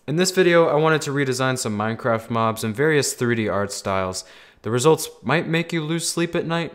In this video, I wanted to redesign some Minecraft mobs and various 3D art styles. The results might make you lose sleep at night,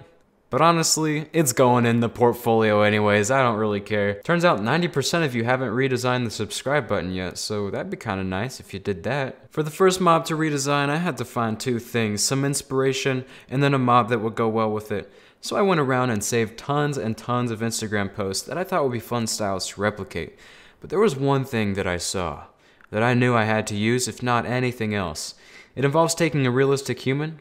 but honestly, it's going in the portfolio anyways, I don't really care. Turns out 90% of you haven't redesigned the subscribe button yet, so that'd be kinda nice if you did that. For the first mob to redesign, I had to find two things, some inspiration, and then a mob that would go well with it. So I went around and saved tons and tons of Instagram posts that I thought would be fun styles to replicate. But there was one thing that I saw, that I knew I had to use, if not anything else. It involves taking a realistic human,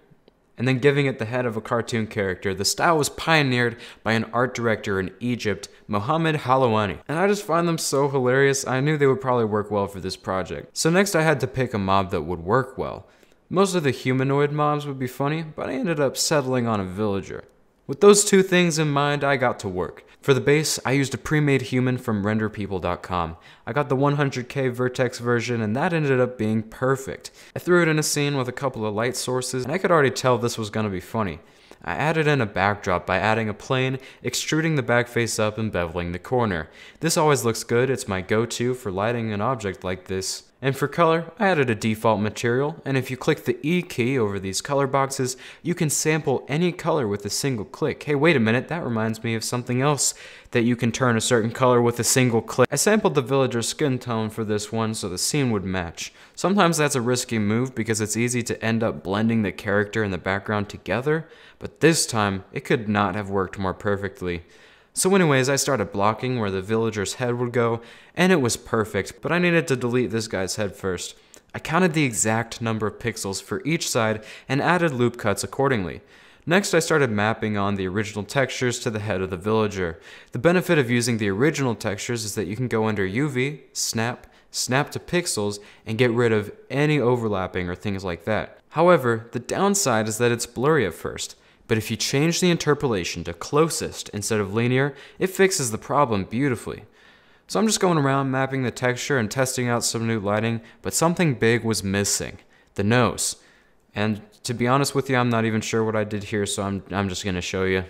and then giving it the head of a cartoon character. The style was pioneered by an art director in Egypt, Mohammed Halawani. And I just find them so hilarious, I knew they would probably work well for this project. So next I had to pick a mob that would work well. Most of the humanoid mobs would be funny, but I ended up settling on a villager. With those two things in mind, I got to work. For the base, I used a pre-made human from renderpeople.com. I got the 100K vertex version, and that ended up being perfect. I threw it in a scene with a couple of light sources, and I could already tell this was gonna be funny. I added in a backdrop by adding a plane, extruding the back face up, and beveling the corner. This always looks good, it's my go-to for lighting an object like this. And for color, I added a default material, and if you click the E key over these color boxes, you can sample any color with a single click. Hey, wait a minute, that reminds me of something else that you can turn a certain color with a single click. I sampled the villager's skin tone for this one so the scene would match. Sometimes that's a risky move because it's easy to end up blending the character and the background together, but this time, it could not have worked more perfectly. So anyways, I started blocking where the villager's head would go, and it was perfect, but I needed to delete this guy's head first. I counted the exact number of pixels for each side and added loop cuts accordingly. Next, I started mapping on the original textures to the head of the villager. The benefit of using the original textures is that you can go under UV, snap to pixels, and get rid of any overlapping or things like that. However, the downside is that it's blurry at first. But if you change the interpolation to closest instead of linear, it fixes the problem beautifully. So I'm just going around mapping the texture and testing out some new lighting, but something big was missing, the nose. And to be honest with you, I'm not even sure what I did here, so I'm just gonna show you.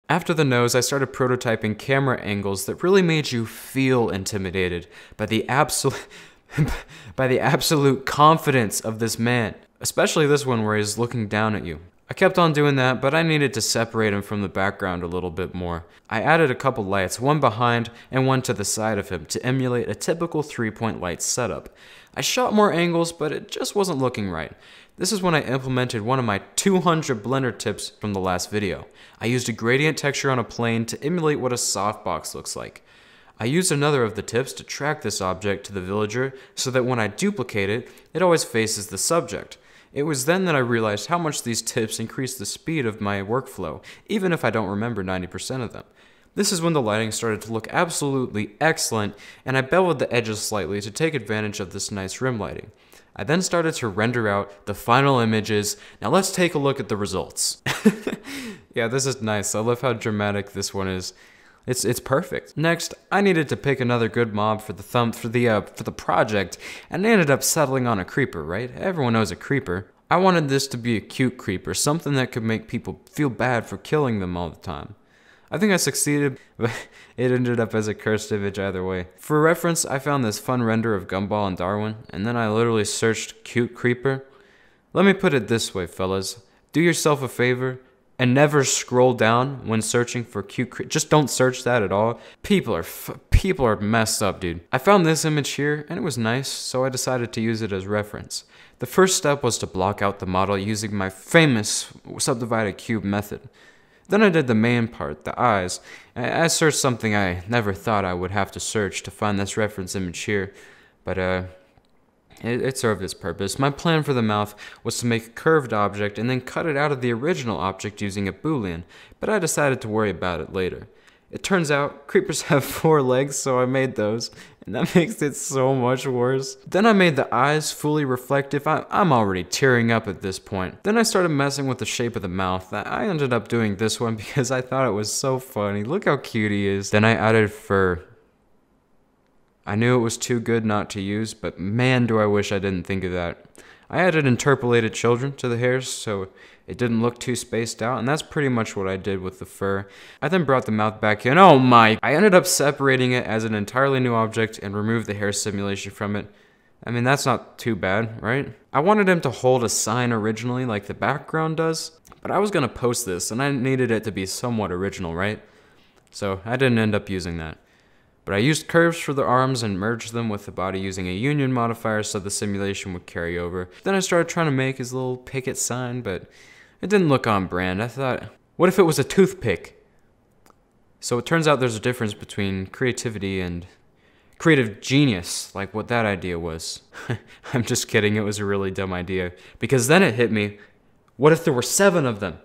After the nose, I started prototyping camera angles that really made you feel intimidated by the absolute confidence of this man. Especially this one where he's looking down at you. I kept on doing that, but I needed to separate him from the background a little bit more. I added a couple lights, one behind and one to the side of him to emulate a typical 3-point light setup. I shot more angles, but it just wasn't looking right. This is when I implemented one of my 200 blender tips from the last video. I used a gradient texture on a plane to emulate what a softbox looks like. I used another of the tips to track this object to the villager so that when I duplicate it, it always faces the subject. It was then that I realized how much these tips increase the speed of my workflow, even if I don't remember 90% of them. This is when the lighting started to look absolutely excellent, and I beveled the edges slightly to take advantage of this nice rim lighting. I then started to render out the final images. Now let's take a look at the results. Yeah, this is nice. I love how dramatic this one is. It's perfect. Next, I needed to pick another good mob for the project, and I ended up settling on a creeper, right? Everyone knows a creeper. I wanted this to be a cute creeper, something that could make people feel bad for killing them all the time. I think I succeeded, but it ended up as a cursed image either way. For reference, I found this fun render of Gumball and Darwin, and then I literally searched cute creeper. Let me put it this way, fellas. Do yourself a favor and never scroll down when searching for cute creeper. Just don't search that at all. People are messed up, dude. I found this image here, and it was nice, so I decided to use it as reference. The first step was to block out the model using my famous subdivided cube method. Then I did the main part, the eyes. I searched something I never thought I would have to search to find this reference image here, but it served its purpose. My plan for the mouth was to make a curved object and then cut it out of the original object using a boolean, but I decided to worry about it later. It turns out creepers have 4 legs, so I made those, and that makes it so much worse. Then I made the eyes fully reflective. I'm already tearing up at this point. Then I started messing with the shape of the mouth. I ended up doing this one because I thought it was so funny. Look how cute he is. Then I added fur. I knew it was too good not to use, but man do I wish I didn't think of that. I added interpolated children to the hairs so it didn't look too spaced out, and that's pretty much what I did with the fur. I then brought the mouth back in. Oh my! I ended up separating it as an entirely new object and removed the hair simulation from it. I mean, that's not too bad, right? I wanted him to hold a sign originally like the background does, but I was gonna post this and I needed it to be somewhat original, right? So I didn't end up using that. But I used curves for the arms and merged them with the body using a union modifier so the simulation would carry over. Then I started trying to make his little picket sign, but it didn't look on brand. I thought, what if it was a toothpick? So it turns out there's a difference between creativity and creative genius, like what that idea was. I'm just kidding, it was a really dumb idea. Because then it hit me, what if there were 7 of them?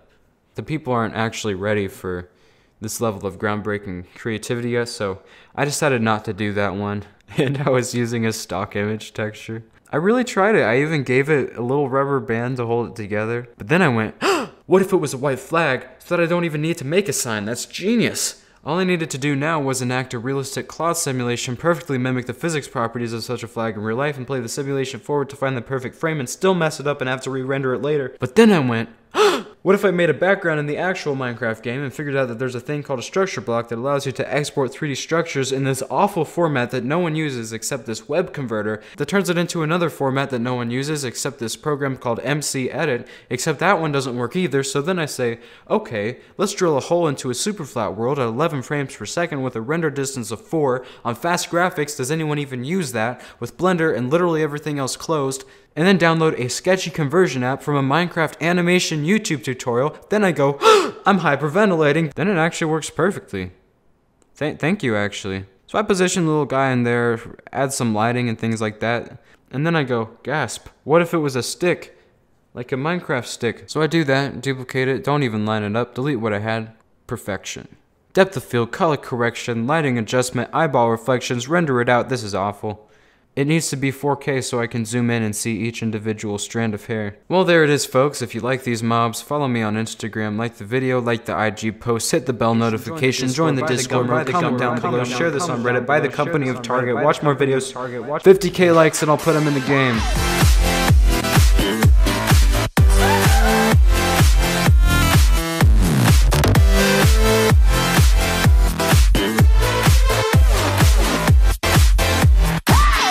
The people aren't actually ready for this level of groundbreaking creativity yet, so I decided not to do that one. And I was using a stock image texture. I really tried it. I even gave it a little rubber band to hold it together. But then I went, what if it was a white flag so that I don't even need to make a sign? That's genius. All I needed to do now was enact a realistic cloth simulation, perfectly mimic the physics properties of such a flag in real life, and play the simulation forward to find the perfect frame and still mess it up and have to re-render it later. But then I went, what if I made a background in the actual Minecraft game and figured out that there's a thing called a structure block that allows you to export 3D structures in this awful format that no one uses except this web converter that turns it into another format that no one uses except this program called MC Edit, except that one doesn't work either. So then I say, okay, let's drill a hole into a super flat world at 11 frames per second with a render distance of 4 on fast graphics. Does anyone even use that? With Blender and literally everything else closed. And then download a sketchy conversion app from a Minecraft animation YouTube tutorial. Then I go, I'm hyperventilating. Then it actually works perfectly. Thank you, actually. So I position the little guy in there, add some lighting and things like that. And then I go, gasp, what if it was a stick? Like a Minecraft stick. So I do that, duplicate it, don't even line it up, delete what I had. Perfection. Depth of field, color correction, lighting adjustment, eyeball reflections, render it out. This is awful. It needs to be 4K so I can zoom in and see each individual strand of hair. Well, there it is, folks. If you like these mobs, follow me on Instagram, like the video, like the IG post, hit the bell notification, join the Discord, comment down below, share this on Reddit, buy the company of Target, watch more videos, 50K likes and I'll put them in the game.